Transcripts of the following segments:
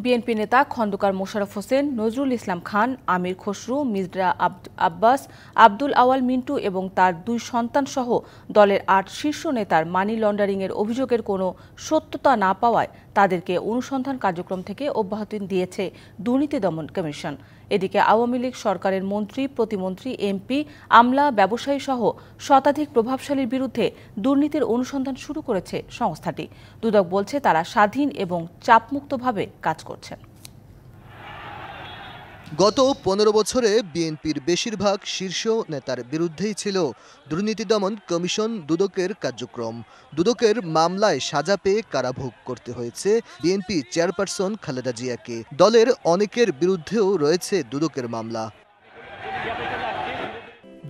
BNP নেতা খন্দকার মোশাররফ হোসেন, নজরুল ইসলাম খান, আমির খসরু, মির্জা আব্বাস, আব্দুল আওয়াল মিন্টু এবং তার 2 সন্তানসহ দলের 8 শীর্ষ নেতার মানি লন্ডারিংয়ের অভিযোগের কোনো সত্যতা না পাওয়ায় তাদেরকে অনুসন্ধান কার্যক্রম থেকে অব্যাহতি দিয়েছে দুর্নীতি দমন কমিশন। এদিকে আওয়ামী লীগ সরকারের মন্ত্রী, প্রতিমন্ত্রী, এমপি, আমলা, ব্যবসায়ী সহ শতাধিক প্রভাবশালীর বিরুদ্ধে দুর্নীতির অনুসন্ধান শুরু করেছে সংস্থাটি। দুদক বলছে তারা স্বাধীন এবং চাপমুক্তভাবে কাজ করছেন। গত 15 বছরে বিএনপির বেশিরভাগ শীর্ষ নেতার বিরুদ্ধেই ছিল দুর্নীতি দমন কমিশন দুদকের কার্যক্রম। দুদকের মামলায় সাজা পেয়ে কারাভোগ করতে হয়েছে বিএনপি চেয়ারপারসন খালেদা জিয়াকে। দলের অনেকের বিরুদ্ধেও রয়েছে দুদকের মামলা।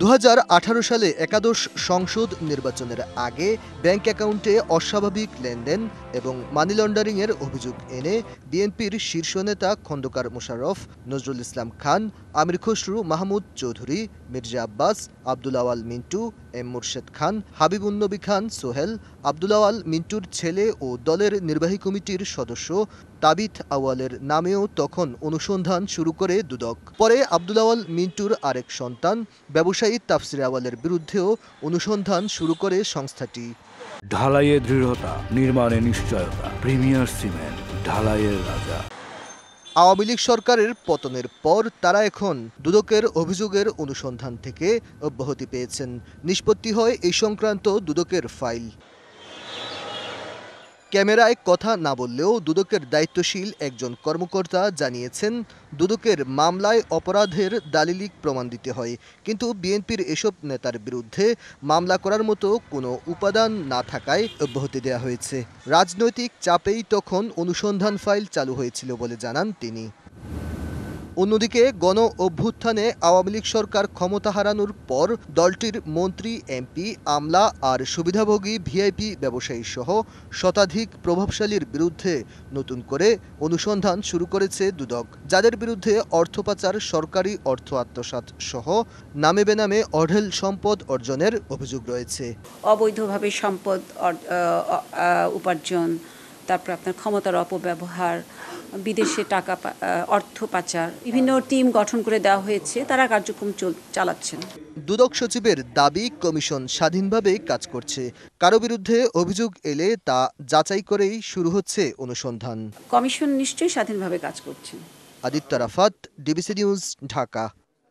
2018 সালে একাদশ সংসদ নির্বাচনের আগে ব্যাংক অ্যাকাউন্টে অস্বাভাবিক লেনদেন এবং মানি লন্ডারিংয়ের অভিযোগ এনে বিএনপির শীর্ষ নেতা খন্দকার মোশাররফ, নজরুল ইসলাম খান, আমির খসরু মাহমুদ চৌধুরী, মির্জা আব্বাস, আব্দুল আওয়াল মিন্টু, এম মুর্শেদ খান, হাবিবুন্নবী খান সোহেল, আব্দুল আওয়াল মিন্টুর ছেলে ও দলের নির্বাহী কমিটির সদস্য তাবিথ আওয়ালের নামেও তখন অনুসন্ধান শুরু করে দুদক। পরে আব্দুল আওয়াল মিন্টুর আরেক সন্তান ব্যবসায়ী তাফসির আওয়ালের বিরুদ্ধেও অনুসন্ধান শুরু করে সংস্থাটি। ঢালাইয়ে দৃঢ়তা, নির্মাণে নিশ্চয়তা, প্রিমিয়ার সিমেন্ট, ঢালাইয়ের রাজা। আওয়ামী লীগ সরকারের পতনের পর তারা এখন দুদকের অভিযোগের অনুসন্ধান থেকে অব্যাহতি পেয়েছেন। নিষ্পত্তি হয় এই সংক্রান্ত দুদকের ফাইল। ক্যামেরায় কথা না বললেও দুদকের দায়িত্বশীল একজন কর্মকর্তা জানিয়েছেন, দুদকের মামলায় অপরাধের দালিলিক প্রমাণ দিতে হয়, কিন্তু বিএনপির এসব নেতার বিরুদ্ধে মামলা করার মতো কোনো উপাদান না থাকায় অব্যাহতি দেওয়া হয়েছে। রাজনৈতিক চাপেই তখন অনুসন্ধান ফাইল চালু হয়েছিল বলে জানান তিনি। অন্যদিকে গণ অভ্যুত্থানে আওয়ামী লীগ সরকার ক্ষমতা হারানোর পর দলটির মন্ত্রী, এমপি, আমলা আর সুবিধাভোগী ভিআইপি ব্যবসায়ী সহ শতাধিক প্রভাবশালীর বিরুদ্ধে নতুন করে অনুসন্ধান শুরু করেছে দুদক, যাদের বিরুদ্ধে অর্থ পাচার, সরকারি অর্থ আত্মসাৎ সহ নামে বেনামে অঢেল সম্পদ অর্জনের অভিযোগ রয়েছে। অবৈধভাবে সম্পদ উপার্জন, তারপর আপনার ক্ষমতার অপব্যবহার, বিদেশে টাকা অর্থ পাচার, বিভিন্ন টিম গঠন করে দেওয়া হয়েছে, তারা কার্যক্রম চালাচ্ছেন। দুদক সচিবের দাবি, কমিশন স্বাধীনভাবে কাজ করছে। কারো বিরুদ্ধে অভিযোগ এলে তা যাচাই করেই শুরু হচ্ছে অনুসন্ধান। কমিশন নিশ্চয়ই স্বাধীনভাবে কাজ করছে। Aditya Rafat, DBC news, Dhaka.